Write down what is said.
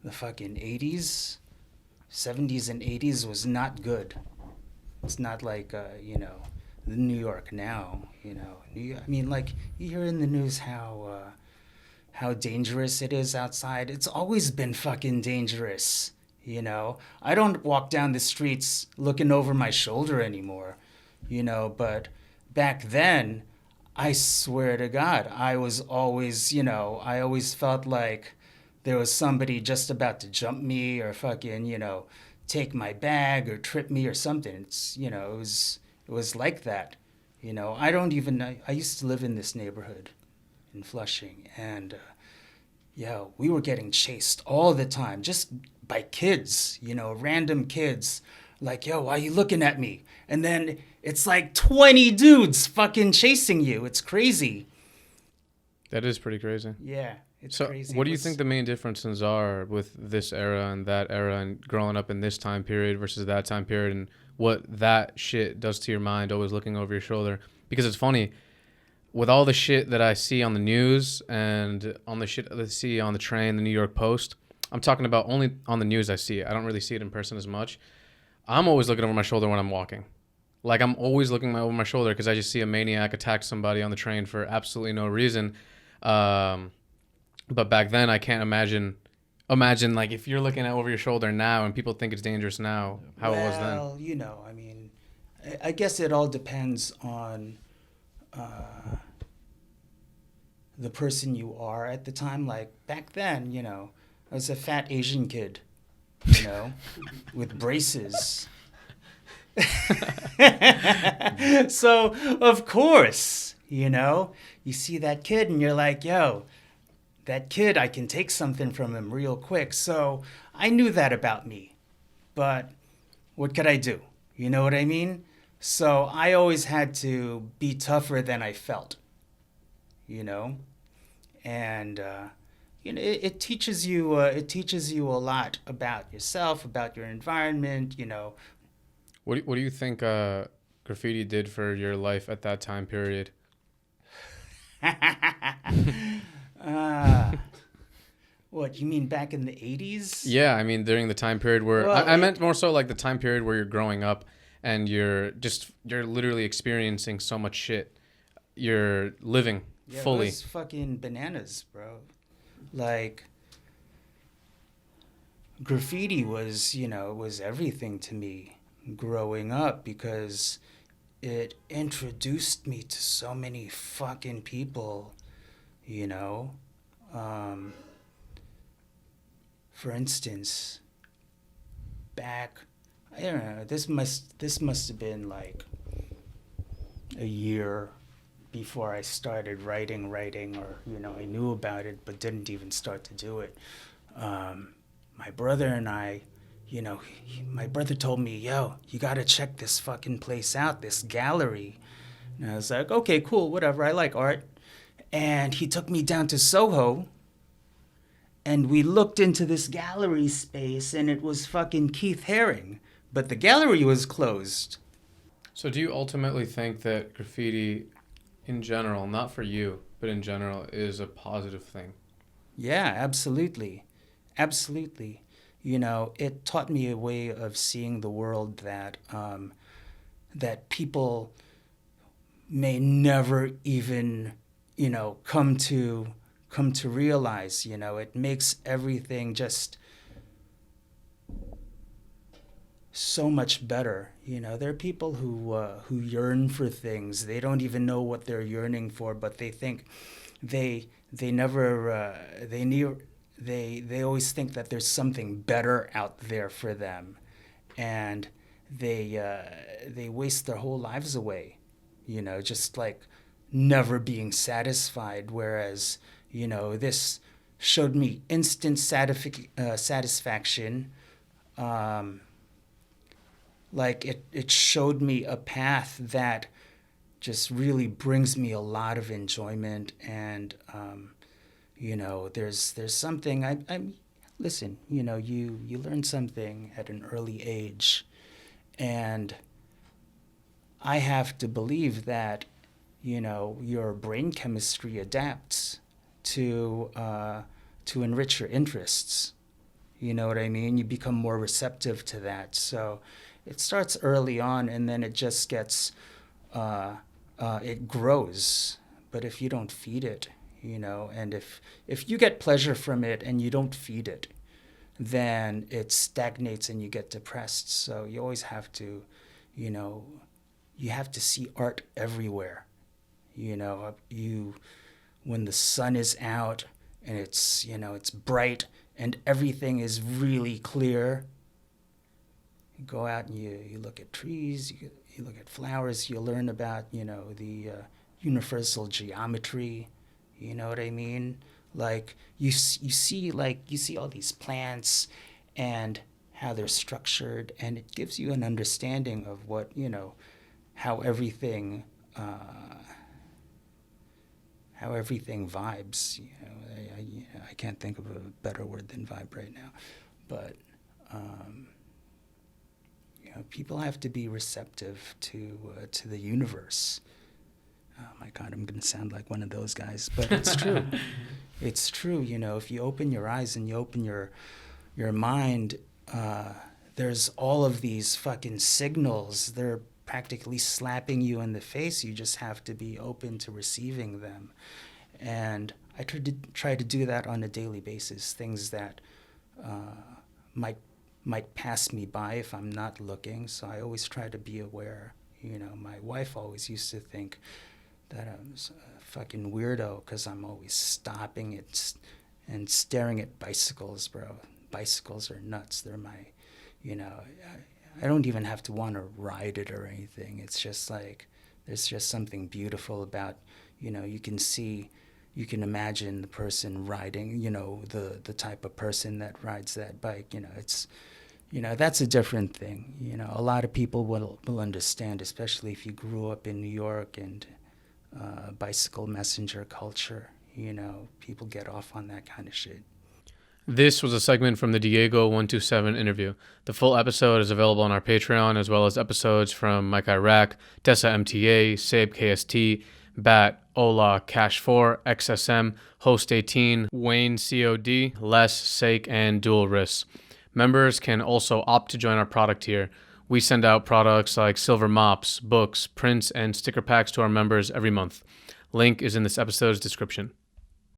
the fucking 80's, 70's and 80's was not good. It's not like, New York now, I mean, like, you hear in the news how dangerous it is outside. It's always been fucking dangerous, I don't walk down the streets looking over my shoulder anymore, but back then, I swear to God, I was always, I always felt like there was somebody just about to jump me or fucking, take my bag or trip me or something. It was like that. I don't even, I used to live in this neighborhood in Flushing, and we were getting chased all the time, just by kids, random kids. Like, yo, why are you looking at me? And then it's like 20 dudes fucking chasing you. It's crazy. That is pretty crazy. Yeah, it's So, crazy. what do you think the main differences are with this era and that era and growing up in this time period versus that time period, and what that shit does to your mind, always looking over your shoulder? Because it's funny, with all the shit that I see on the news and on the shit that I see on the train, the New York Post, I'm talking about only on the news I see it. I don't really see it in person as much. I'm always looking over my shoulder when I'm walking. Like, I'm always looking over my shoulder because I just see a maniac attack somebody on the train for absolutely no reason. Um, but back then, I can't imagine like if you're looking at over your shoulder now and people think it's dangerous now, how it was then. Well, I mean, I guess it all depends on the person you are at the time. Like back then, I was a fat Asian kid, with braces. So, of course, you see that kid and you're like, yo, that kid, I can take something from him real quick. So I knew that about me. But what could I do? You know what I mean? So I always had to be tougher than I felt, you know? And, it teaches you a lot about yourself, about your environment. What do you think graffiti did for your life at that time period? uh, what, you mean back in the 80's? Yeah, I mean during the time period where Well, I meant more so like the time period where you're growing up and you're literally experiencing so much shit. You're living yeah, it fully. was fucking bananas, bro. Like, graffiti was everything to me growing up because it introduced me to so many fucking people, you know? Um, for instance, back, I don't know, this must have been like a year before I started writing, or, I knew about it but didn't even start to do it. My brother and I, my brother told me, yo, you gotta check this fucking place out, this gallery. And I was like, okay, cool, whatever, I like art. And he took me down to Soho and we looked into this gallery space and it was fucking Keith Haring. But the gallery was closed. So do you ultimately think that graffiti in general, not for you, but in general, is a positive thing? Yeah, absolutely. Absolutely. It taught me a way of seeing the world that people may never even, come to realize. It makes everything just so much better. There are people who yearn for things. They don't even know what they're yearning for, but they think they never they always think that there's something better out there for them, and they waste their whole lives away, just like never being satisfied. Whereas this showed me instant satisfaction. Like it showed me a path that just really brings me a lot of enjoyment. And there's something I'm listen, you learn something at an early age, and I have to believe that your brain chemistry adapts to enrich your interests. You know what I mean? You become more receptive to that. So it starts early on, and then it just gets, it grows. But if you don't feed it, and if you get pleasure from it and you don't feed it, then it stagnates and you get depressed. So you always have to, you know, you have to see art everywhere. When the sun is out and it's bright and everything is really clear, you go out and you look at trees, you look at flowers, you learn about, the universal geometry, you know what I mean? Like you see all these plants and how they're structured, and it gives you an understanding of what, how everything how everything vibes. I can't think of a better word than vibe right now, but people have to be receptive to the universe. Oh my God, I'm gonna sound like one of those guys, but it's true. It's true. If you open your eyes and you open your mind, there's all of these fucking signals. They're practically slapping you in the face. You just have to be open to receiving them. And I try to do that on a daily basis. Things that might pass me by if I'm not looking. So I always try to be aware. My wife always used to think that I was a fucking weirdo because I'm always stopping it and staring at bicycles, bro. Bicycles are nuts. They're my, I don't even have to want to ride it or anything. It's just like, there's just something beautiful about, you can imagine the person riding, the type of person that rides that bike. It's, that's a different thing. A lot of people will understand, especially if you grew up in New York and bicycle messenger culture. People get off on that kind of shit. This was a segment from the Diego 127 interview. The full episode is available on our Patreon, as well as episodes from Mike Iraq, Dessa MTA, Sabe KST, Bat, Ola, Cash 4, XSM, Host 18, Wayne COD, Les, Sake, and Dual Risks. Members can also opt to join our product tier. We send out products like silver mops, books, prints, and sticker packs to our members every month. Link is in this episode's description.